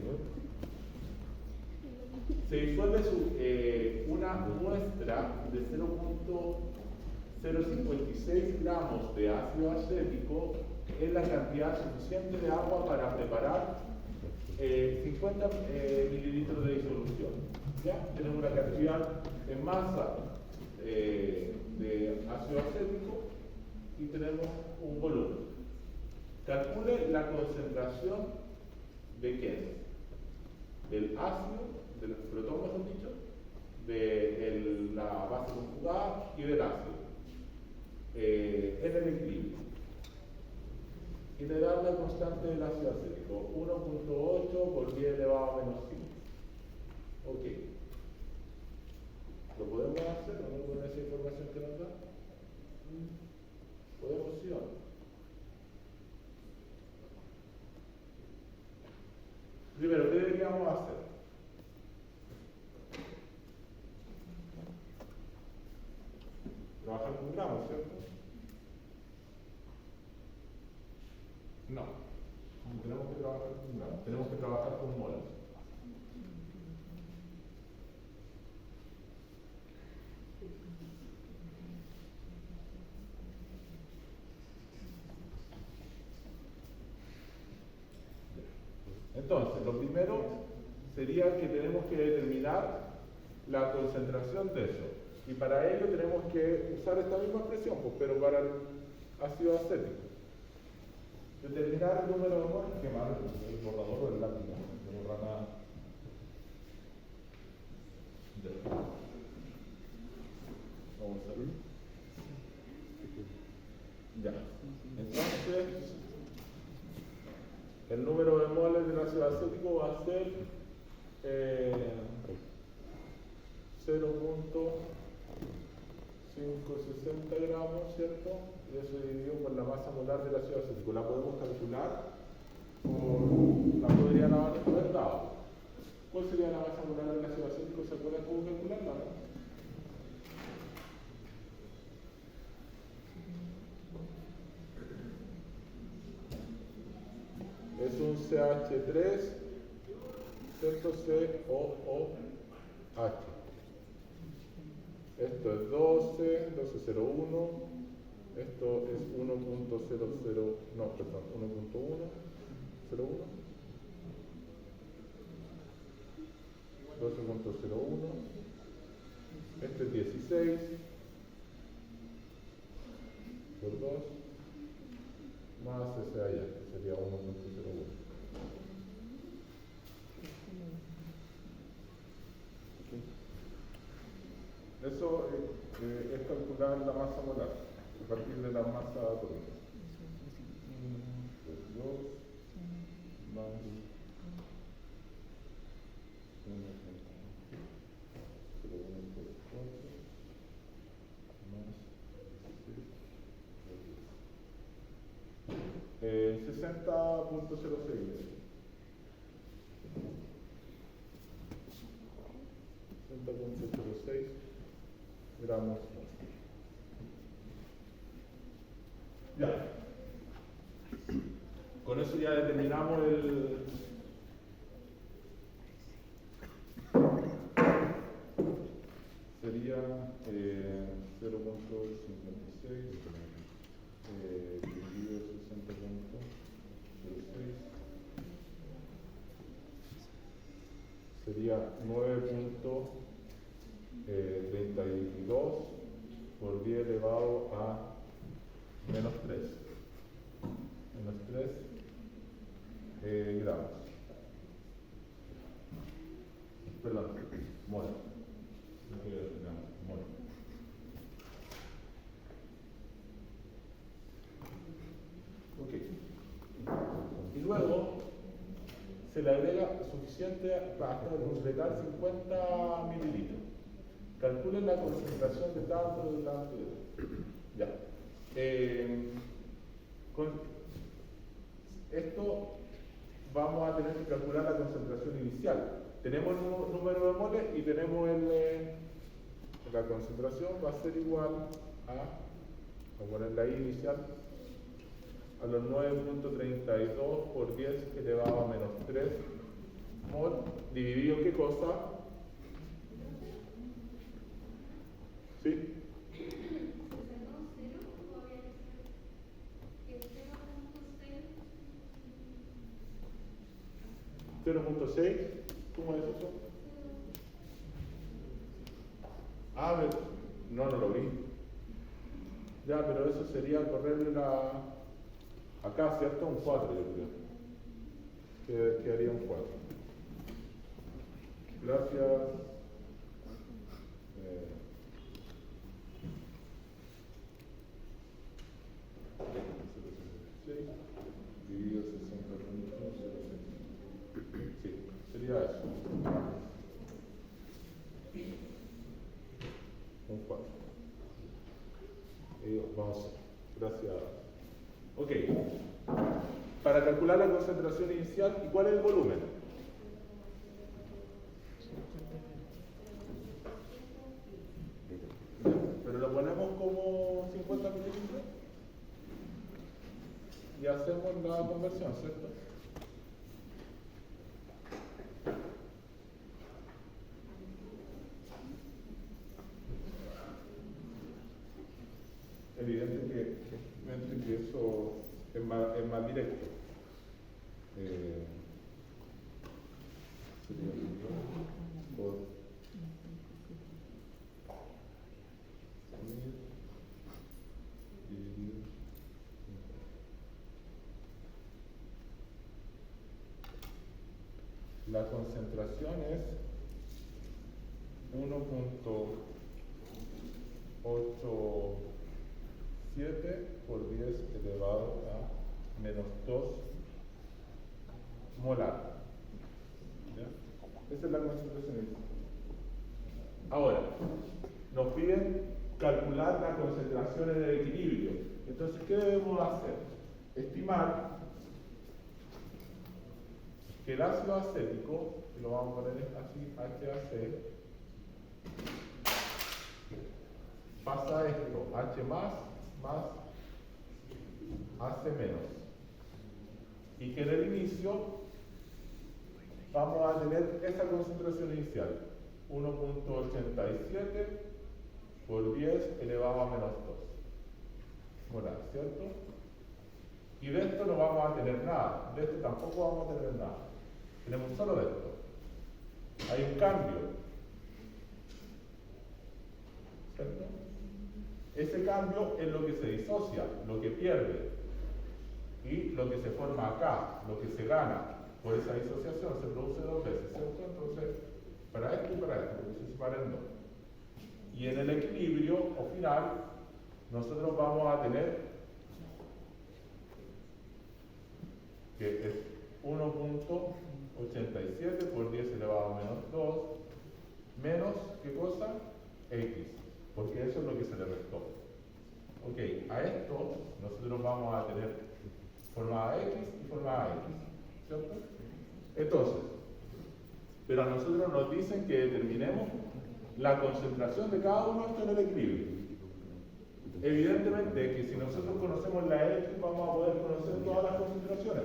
se disuelve una muestra de 0.056 gramos de ácido acético en la cantidad suficiente de agua para preparar 50 mililitros de disolución. ¿Ya? Tenemos una cantidad en masa de ácido acético y tenemos un volumen. Calcule la concentración de quién? Del ácido, del protón, mejor dicho, de la base conjugada y del ácido en el equilibrio. Y le da la constante del ácido acético, 1.8 por 10 elevado a menos 5. Ok. ¿Lo podemos hacer o no con esa información que nos da? ¿Podemos, sí o no? Primero, ¿qué deberíamos hacer? Trabajar con gramos, ¿cierto? No. No tenemos que trabajar con gramos, tenemos que trabajar con moles. Entonces, lo primero sería que tenemos que determinar la concentración de eso. Y para ello tenemos que usar esta misma expresión, pues, pero para el ácido acético. Determinar el número de moles, que más el borrador o el lápiz, no borra nada. Vamos a ver. Ya. Entonces, El número de moles del ácido acético va a ser 0.560 gramos, ¿cierto? Y eso dividido por la masa molar del ácido acético. La podemos calcular o la podrían haber dado. ¿Cuál sería la masa molar del ácido acético? ¿Se acuerdan cómo calcularla, no? Es un CH3, ¿cierto? COOH. Esto es 12.01. Esto es 1.00, no, perdón, 1.101. 12.01. Este es 16 por 2 más ese allá, que sería 1.01. Eso es calcular la masa molar a partir de la masa atómica. 2 más 60.06. 60.06 gramos. Ya. Con eso ya determinamos el sería 0.56 dividido 60.06 sería 9.32 por 10 elevado a menos 3 gramos. Perdón, mol. Mol. Ok. Y luego se le agrega suficiente hasta completar 50 mililitros. Calculen la concentración de tanto. Ya. Con esto vamos a tener que calcular la concentración inicial. Tenemos el número de moles y tenemos la concentración va a ser igual a poner la I inicial, a los 9.32 por 10 elevado a menos 3 mol, dividido ¿qué cosa? ¿Sí? 0.6, ¿cómo es eso? Ah, no lo vi. Ya, pero eso sería correrle acá, ¿cierto? Un 4, yo creo. Quedaría un 4. Gracias. Dividido 60.06. Sí, sería eso. Un 4. Vamos, gracias. Ok. Para calcular la concentración inicial, ¿y cuál es el volumen? Pero lo ponemos como 50 mililitros y hacemos la conversión, ¿cierto? Evidente que eso es más directo. Sería por la concentración es 1.87 por 10 elevado a menos 2 molar. ¿Ya? Esa es la concentración inicial. Ahora, nos piden calcular las concentraciones de equilibrio. Entonces, ¿qué debemos hacer? Estimar que el ácido acético, y lo vamos a poner así, HAC, pasa esto, H más AC menos. Y que en el inicio vamos a tener esa concentración inicial, 1.87 por 10 elevado a menos 2 molar, ¿cierto? Y de esto no vamos a tener nada, de esto tampoco vamos a tener nada. Tenemos solo de esto. Hay un cambio, ¿cierto? Ese cambio es lo que se disocia, lo que pierde. Y lo que se forma acá, lo que se gana por esa disociación, se produce dos veces, ¿cierto? Entonces, para esto y para esto, porque se separan dos. Y en el equilibrio, o final, nosotros vamos a tener que es 1.87 por 10 elevado a menos 2, menos, ¿qué cosa? X, porque eso es lo que se le restó. Ok, a esto nosotros vamos a tener formada X y formada X, ¿cierto? Entonces, pero a nosotros nos dicen que determinemos la concentración de cada uno de estos en el equilibrio. Evidentemente que si nosotros conocemos la X, vamos a poder conocer todas las concentraciones.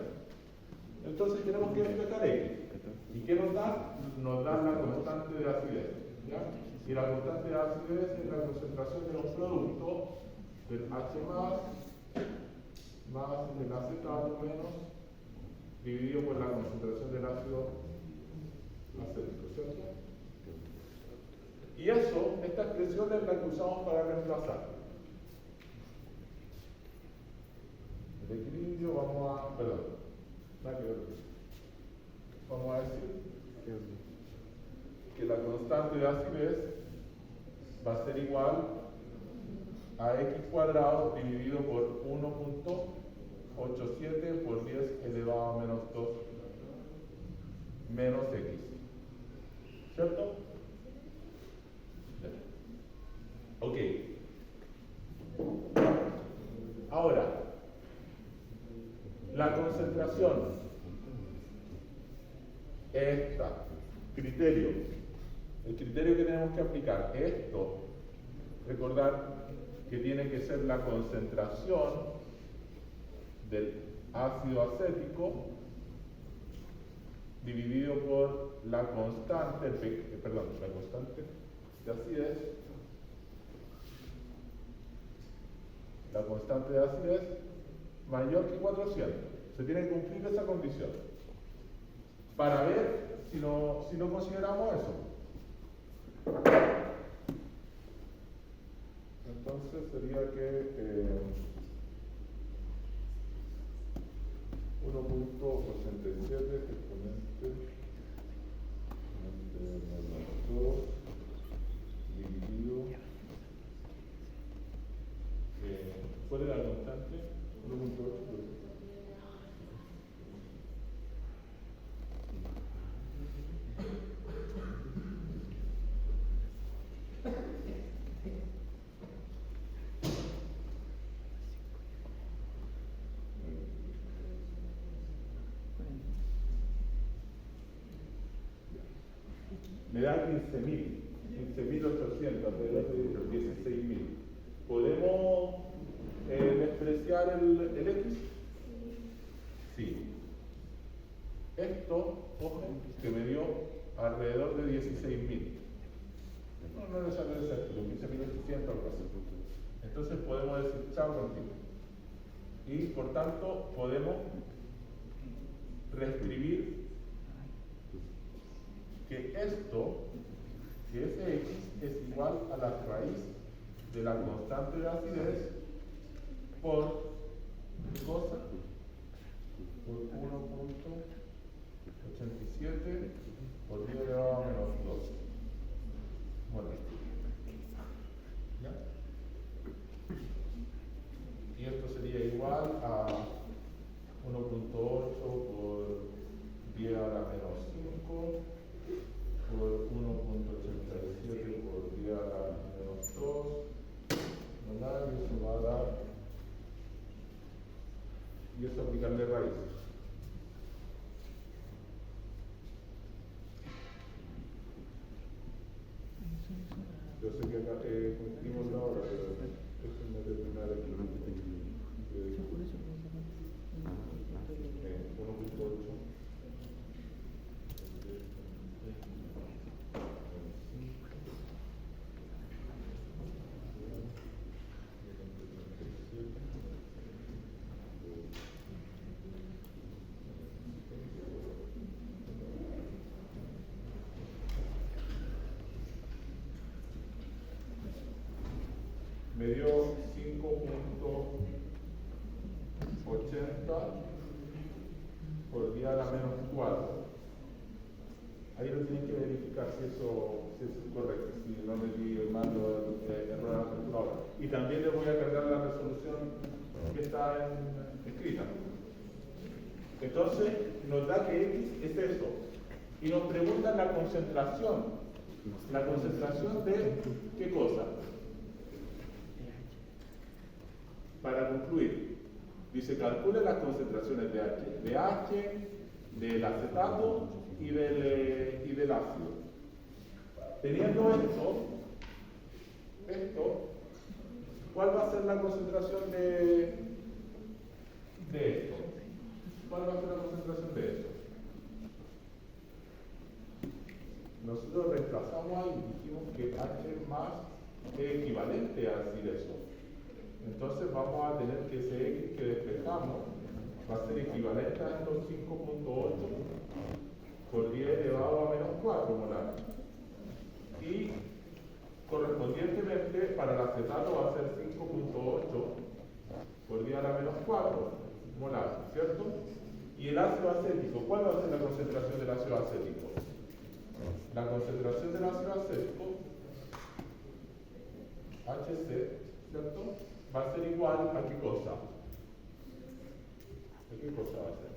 Entonces tenemos que despejar X. ¿Y qué nos da? Nos da la constante de acidez, ¿ya? Y la constante de acidez es la concentración de los productos del H más el acetato menos dividido por la concentración del ácido acético, ¿cierto? Y eso, esta expresión es la que usamos para reemplazar. El equilibrio vamos a decir que la constante de acidez va a ser igual a x cuadrado dividido por 1.87 por 10 elevado a menos 2 menos x. ¿Cierto? Ok. Ahora, la concentración. Esta. Criterio. El criterio que tenemos que aplicar. Esto. Recordar que tiene que ser la concentración del ácido acético dividido por la constante, la constante de acidez, la constante de acidez mayor que 400. Se tiene que cumplir esa condición para ver si no consideramos eso. Entonces sería que 1.87 exponente menos 2 dividido ¿cuál era la constante? 1.8. Me da 15.800, alrededor de 16.000. ¿Podemos despreciar el X? Sí. Esto, ojo, que me dio alrededor de 16.000. No necesariamente es esto, 15.800 algo así. Entonces podemos decir chao contigo. Y por tanto podemos reescribir que esto, que ese X es igual a la raíz de la constante de acidez por ¿qué cosa? Por 1.87 por 10 elevado a menos 2. Bueno. ¿Ya? Y esto sería igual a 1.8 por 10 a la menos 5 por 1.87 por 10 a la menos 2, ¿verdad? Y eso va a dar, y eso aplicarle raíces. Yo sé que acá cometimos la hora, pero eso me terminar aquí. 1.8. Me dio 5.80 por 10 a la menos 4. Ahí lo tienen que verificar si eso es correcto, si no le di mal error a la calculadora. Y también le voy a cargar la resolución que está escrita. Entonces, nos da que X es eso. Y nos preguntan la concentración. ¿La concentración de qué cosa? Para concluir, dice calcule las concentraciones de H, del acetato y del ácido. Teniendo esto, ¿cuál va a ser la concentración de esto? ¿Cuál va a ser la concentración de esto? Nosotros reemplazamos ahí y dijimos que H más es equivalente a decir eso. Entonces vamos a tener que ese X que despejamos va a ser equivalente a estos 5.8 por 10 elevado a menos 4 molar. Y correspondientemente para el acetato va a ser 5.8 por 10 a la menos 4 molar, ¿cierto? Y el ácido acético, ¿cuál va a ser la concentración del ácido acético? La concentración del ácido acético, HC, ¿cierto? Va a ser igual a qué cosa. ¿A qué cosa va a ser?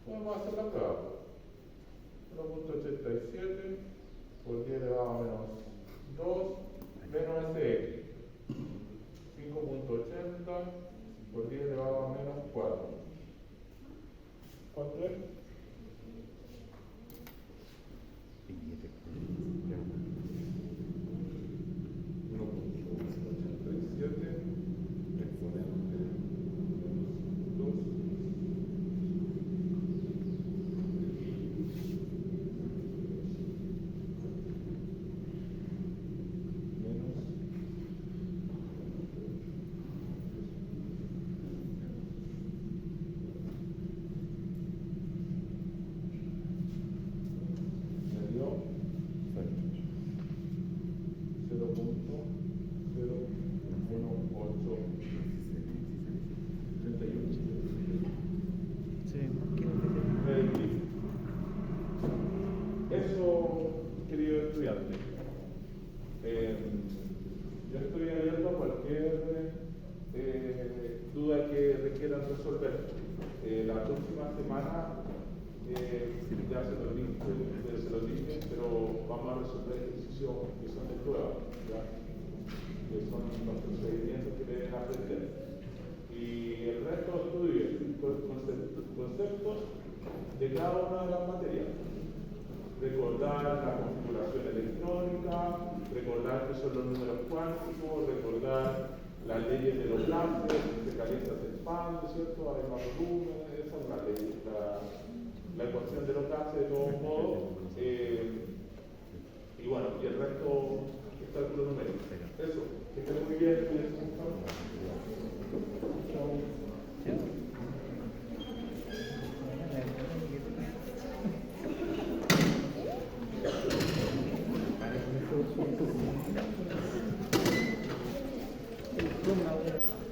Bueno, vamos a hacer la prueba. 1.87 por 10 elevado a menos 2 menos SX. 5.80 por 10 elevado a menos 4. ¿Cuánto es? 0.018. Eso, querido estudiante, yo estoy abierto a cualquier duda que requieran resolver. La próxima semana ya se los dije, pero vamos a resolver ejercicios que son de prueba, ¿ya? Que son los procedimientos que deben aprender. Y el resto estudia conceptos de cada una de las materias. Recordar la configuración electrónica, recordar qué son los números cuánticos, recordar las leyes de los gases, se calienta, se expande, ¿cierto? Hay más volumen, esa es la ley, la ecuación de los gases de todos modos. Y bueno, y el resto es cálculo numérico. Eso, que estén muy bien, cuídense mucho. Chao. Thank you.